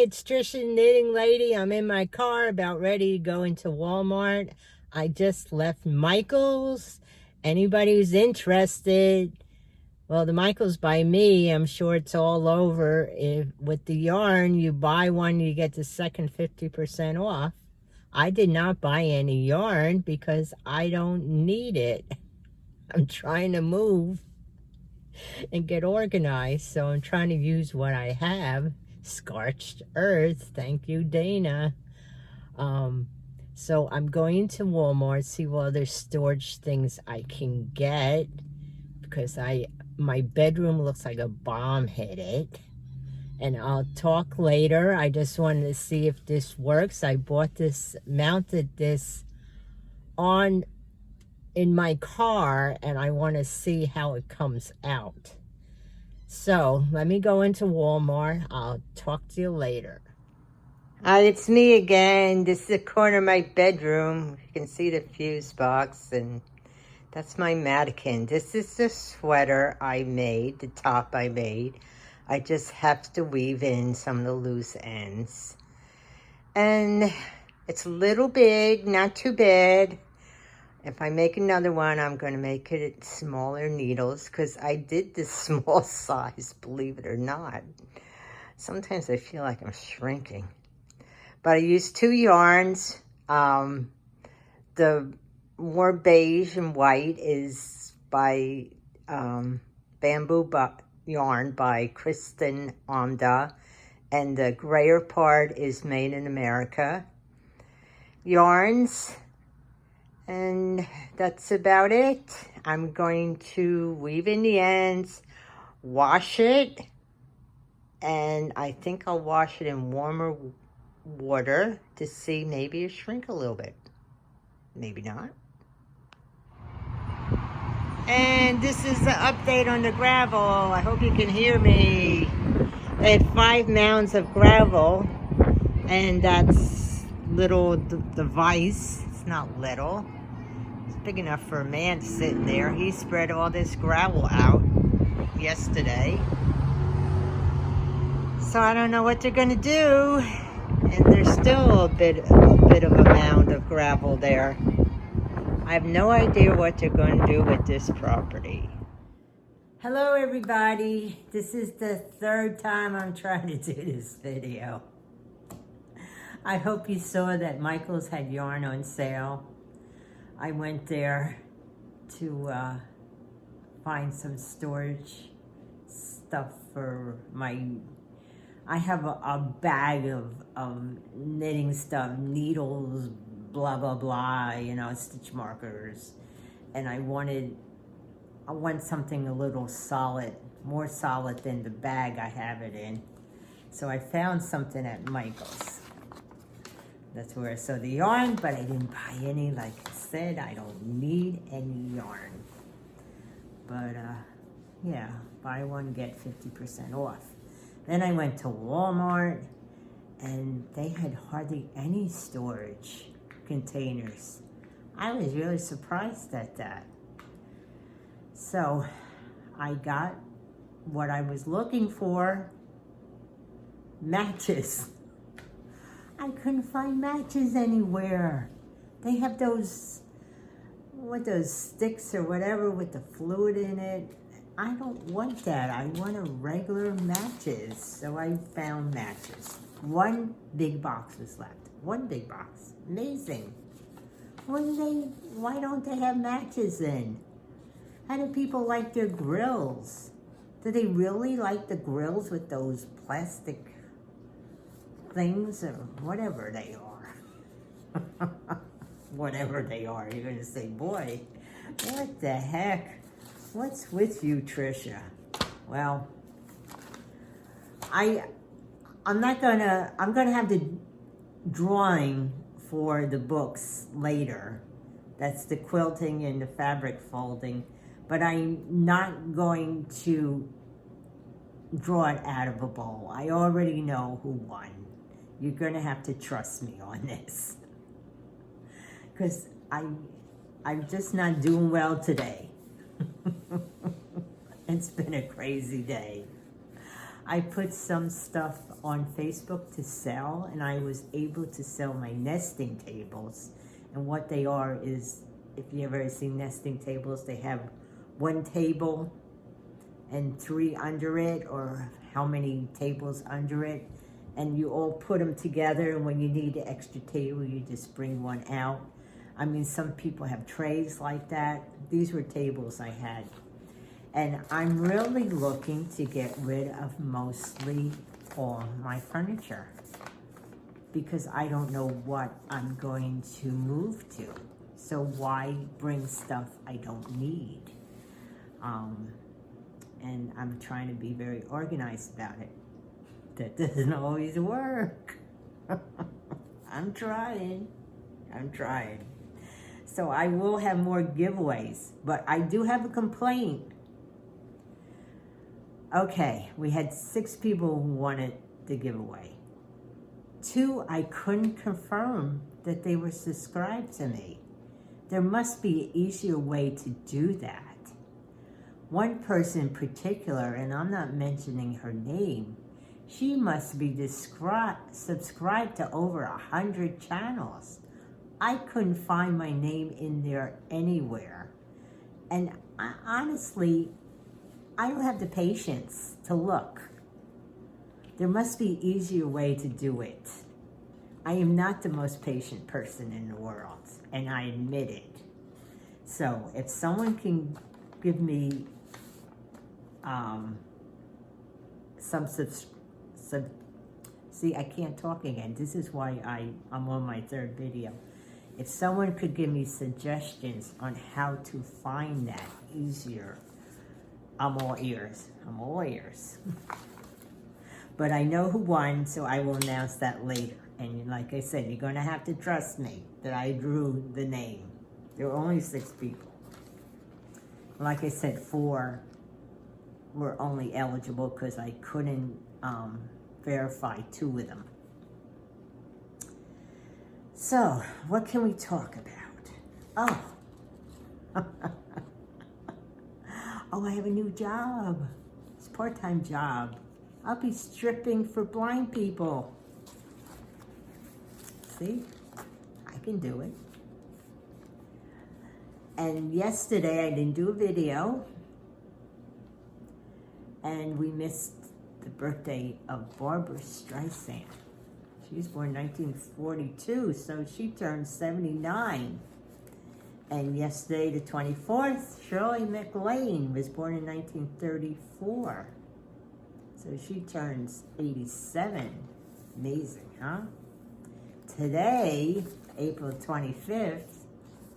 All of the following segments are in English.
it's Trisha Knitting Lady. I'm in my car about ready to go into Walmart. I just left Michael's. Anybody who's interested, well, the Michael's by me. I'm sure it's all over. If with the yarn, you buy one, you get the second 50% off. I did not buy any yarn because I don't need it. I'm trying to move and get organized, so I'm trying to use what I have. Scorched earth, thank you, Dana. So I'm going to Walmart, see what other storage things I can get, because my bedroom looks like a bomb hit it. And I'll talk later. I just wanted to see if this works. I bought this, mounted this on in my car, and I want to see how it comes out. So let me go into Walmart. I'll talk to you later. It's me again. This is the corner of my bedroom. You can see the fuse box, and that's my mannequin. This is the sweater I made, the top I made. I just have to weave in some of the loose ends. And it's a little big, not too bad. If I make another one, I'm going to make it smaller needles, because I did this small size, believe it or not. Sometimes I feel like I'm shrinking. But I used 2 yarns. The more beige and white is by Bamboo Yarn by Kristen Amda. And the grayer part is Made in America yarns. And that's about it. I'm going to weave in the ends, wash it, and I think I'll wash it in warmer water to see maybe it shrink a little bit. Maybe not. And this is the update on the gravel. I hope you can hear me. I had 5 mounds of gravel, and that's little device. It's not little. It's big enough for a man sitting there. He spread all this gravel out yesterday. So I don't know what they're gonna do. And there's still a bit of a mound of gravel there. I have no idea what they're going to do with this property. Hello everybody. This is the 3rd time I'm trying to do this video. I hope you saw that Michael's had yarn on sale. I went there to find some storage stuff for I have a bag of knitting stuff, needles, blah, blah, blah, you know, stitch markers. And I want something a little solid, more solid than the bag I have it in. So I found something at Michael's. That's where I saw the yarn, but I didn't buy any. Like I said, I don't need any yarn. But yeah, buy one, get 50% off. Then I went to Walmart, and they had hardly any storage containers. I was really surprised at that. So I got what I was looking for, matches. I couldn't find matches anywhere. They have those sticks or whatever with the fluid in it. I don't want that. I want a regular matches. So I found matches. 1 big box was left. 1 big box. Amazing. Why don't they have matches then? How do people like their grills? Do they really like the grills with those plastic things or whatever they are? Whatever they are. You're going to say, boy, what the heck? What's with you, Trisha? Well, I'm gonna have the drawing for the books later. That's the quilting and the fabric folding, but I'm not going to draw it out of a bowl. I already know who won. You're gonna have to trust me on this, because I'm just not doing well today. It's been a crazy day. I put some stuff on Facebook to sell, and I was able to sell my nesting tables. And what they are is, if you ever seen nesting tables, they have one table and 3 under it, or how many tables under it, and you all put them together, and when you need an extra table, you just bring one out. I mean, some people have trays like that. These were tables I had. And I'm really looking to get rid of mostly all my furniture, because I don't know what I'm going to move to. So why bring stuff I don't need? And I'm trying to be very organized about it. That doesn't always work. I'm trying. So I will have more giveaways, but I do have a complaint. Okay, we had 6 people who wanted the giveaway. 2, I couldn't confirm that they were subscribed to me. There must be an easier way to do that. One person in particular, and I'm not mentioning her name, she must be subscribed to over 100 channels. I couldn't find my name in there anywhere. And honestly, I don't have the patience to look. There must be an easier way to do it. I am not the most patient person in the world, and I admit it. So if someone can give me see, I can't talk again. This is why I'm on my 3rd video. If someone could give me suggestions on how to find that easier, I'm all ears. But I know who won, so I will announce that later. And like I said, you're going to have to trust me that I drew the name. There were only 6 people. Like I said, 4 were only eligible because I couldn't verify 2 of them. So, what can we talk about? Oh. Oh, I have a new job. It's a part-time job. I'll be stripping for blind people. See? I can do it. And yesterday I didn't do a video. And we missed the birthday of Barbara Streisand. She was born in 1942, so she turned 79. And yesterday, the 24th, Shirley MacLaine was born in 1934. So she turns 87. Amazing, huh? Today, April 25th,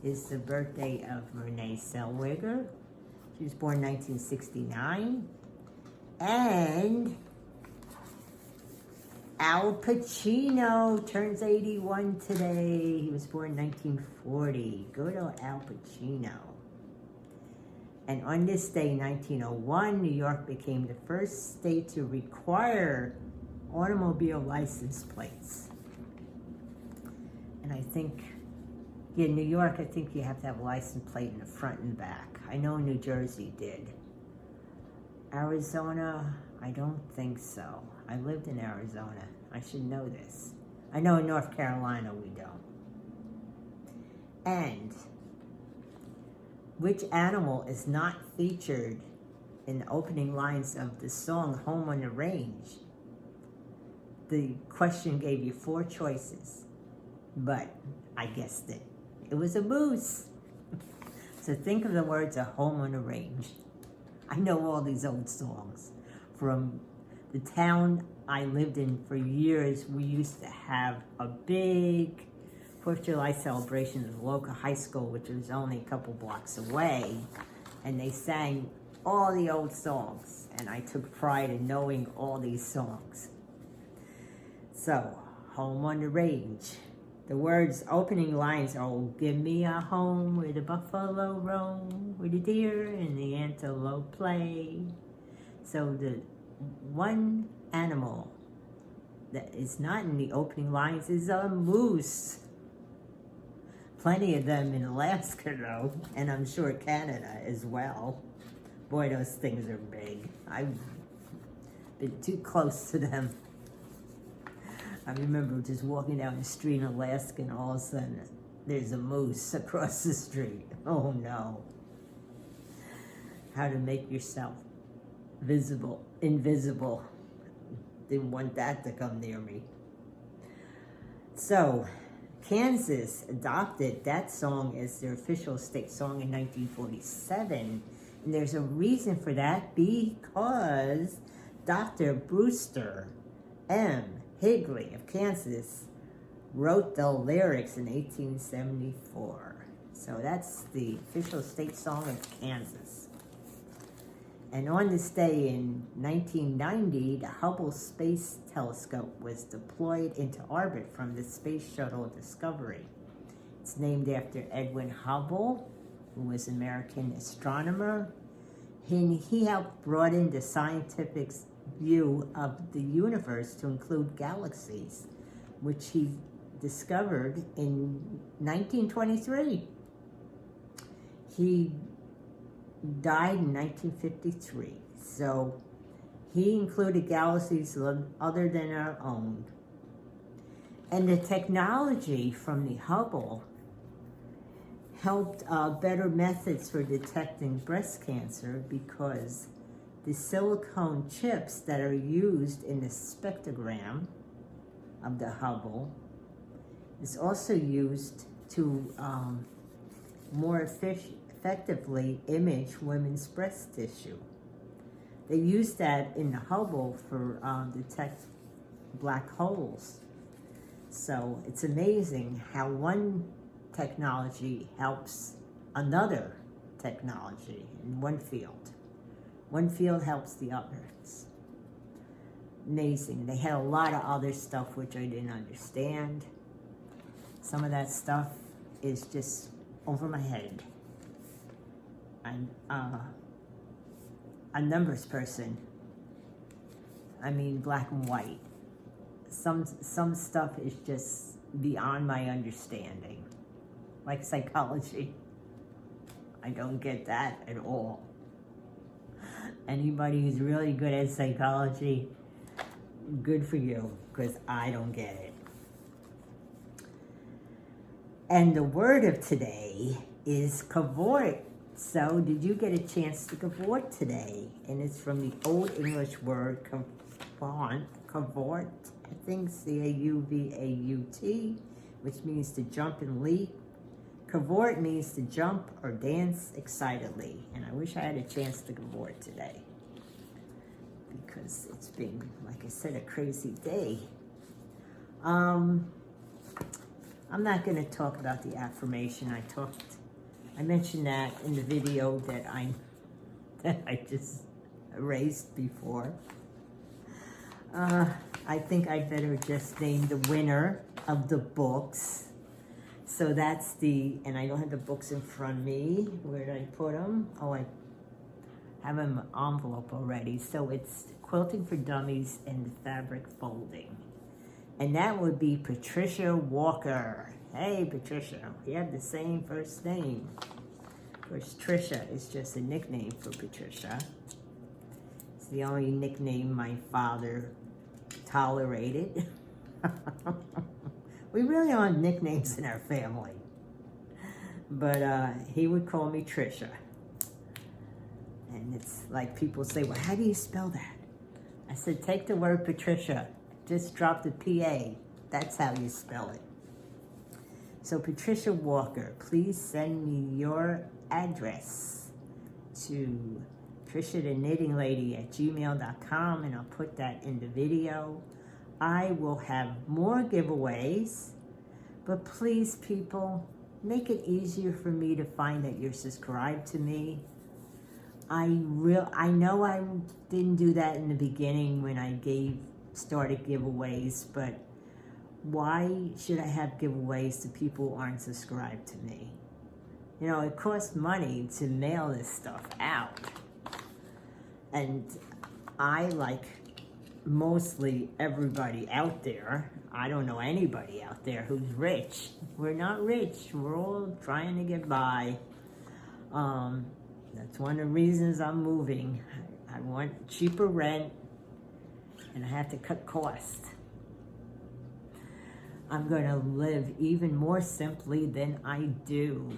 is the birthday of Renee Zellweger. She was born in 1969. And Al Pacino turns 81 today. He was born in 1940. Good old Al Pacino. And on this day, 1901, New York became the first state to require automobile license plates. And I think, yeah, New York, I think you have to have a license plate in the front and back. I know New Jersey did. Arizona, I don't think so. I lived in Arizona. I should know this. I know in North Carolina we don't. And which animal is not featured in the opening lines of the song Home on the Range? The question gave you 4 choices, but I guessed it. It was a moose. So think of the words of Home on the Range. I know all these old songs. From the town I lived in for years, we used to have a big 4th of July celebration at the local high school, which was only a couple blocks away, and they sang all the old songs, and I took pride in knowing all these songs. So, Home on the Range. The words, opening lines are, oh, give me a home where the buffalo roam, where the deer and the antelope play. So the one animal that is not in the opening lines is a moose. Plenty of them in Alaska, though, and I'm sure Canada as well. Boy, those things are big. I've been too close to them. I remember just walking down the street in Alaska and all of a sudden there's a moose across the street. Oh no. How to make yourself invisible. Didn't want that to come near me. So, Kansas adopted that song as their official state song in 1947. And there's a reason for that, because Dr. Brewster M. Higley of Kansas wrote the lyrics in 1874. So that's the official state song of Kansas. And on this day in 1990, the Hubble Space Telescope was deployed into orbit from the Space Shuttle Discovery. It's named after Edwin Hubble, who was an American astronomer. He helped broaden the scientific view of the universe to include galaxies, which he discovered in 1923. He died in 1953, so he included galaxies other than our own. And the technology from the Hubble helped better methods for detecting breast cancer, because the silicone chips that are used in the spectrogram of the Hubble is also used to more effectively image women's breast tissue. They use that in the Hubble for detect black holes. So it's amazing how one technology helps another technology in one field. One field helps the other. It's amazing. They had a lot of other stuff which I didn't understand. Some of that stuff is just over my head. I'm a numbers person. I mean, black and white. Some stuff is just beyond my understanding. Like psychology. I don't get that at all. Anybody who's really good at psychology, good for you, because I don't get it. And the word of today is cavort. So, did you get a chance to cavort today? And it's from the Old English word cavort, I think C-A-U-V-A-U-T, which means to jump and leap. Cavort means to jump or dance excitedly. And I wish I had a chance to cavort today, because it's been, like I said, a crazy day. I'm not going to talk about the affirmation. I mentioned that in the video that I just erased before. I think I'd better just name the winner of the books. So that's and I don't have the books in front of me. Where did I put them? Oh, I have them in an envelope already. So it's Quilting for Dummies and Fabric Folding. And that would be Patricia Walker. Hey, Patricia, we have the same first name. Of course, Tricia is just a nickname for Patricia. It's the only nickname my father tolerated. We really don't have nicknames in our family. But he would call me Tricia. And it's like people say, well, how do you spell that? I said, take the word Patricia. Just drop the P-A. That's how you spell it. So Patricia Walker, please send me your address to Triciatheknittinglady@gmail.com, and I'll put that in the video. I will have more giveaways, but please, people, make it easier for me to find that you're subscribed to me. I know I didn't do that in the beginning when I started giveaways, but why should I have giveaways to people who aren't subscribed to me? You know, it costs money to mail this stuff out. And I, like mostly everybody out there, I don't know anybody out there who's rich. We're not rich. We're all trying to get by. That's one of the reasons I'm moving. I want cheaper rent. and I have to cut costs. I'm going to live even more simply than I do.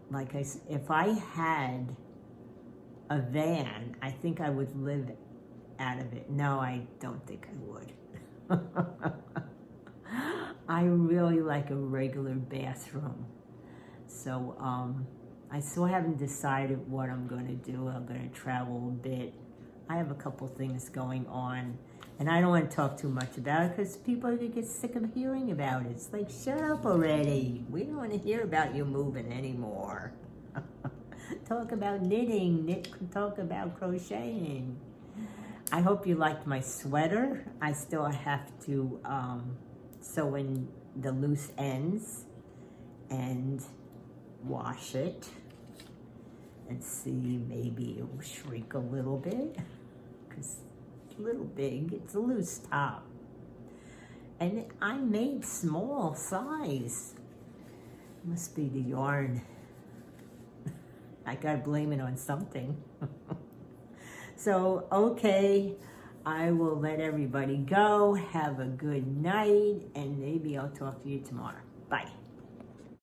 Like I said, if I had a van, I think I would live out of it. No, I don't think I would. I really like a regular bathroom. So I still haven't decided what I'm going to do. I'm going to travel a bit. I have a couple things going on, and I don't want to talk too much about it because people are going to get sick of hearing about it. It's like, shut up already. We don't want to hear about you moving anymore. Talk about knitting, talk about crocheting. I hope you liked my sweater. I still have to sew in the loose ends and wash it and see, maybe it will shrink a little bit because it's a little big. It's a loose top. And I made small size. Must be the yarn. I gotta blame it on something. So, okay, I will let everybody go. Have a good night, and maybe I'll talk to you tomorrow. Bye.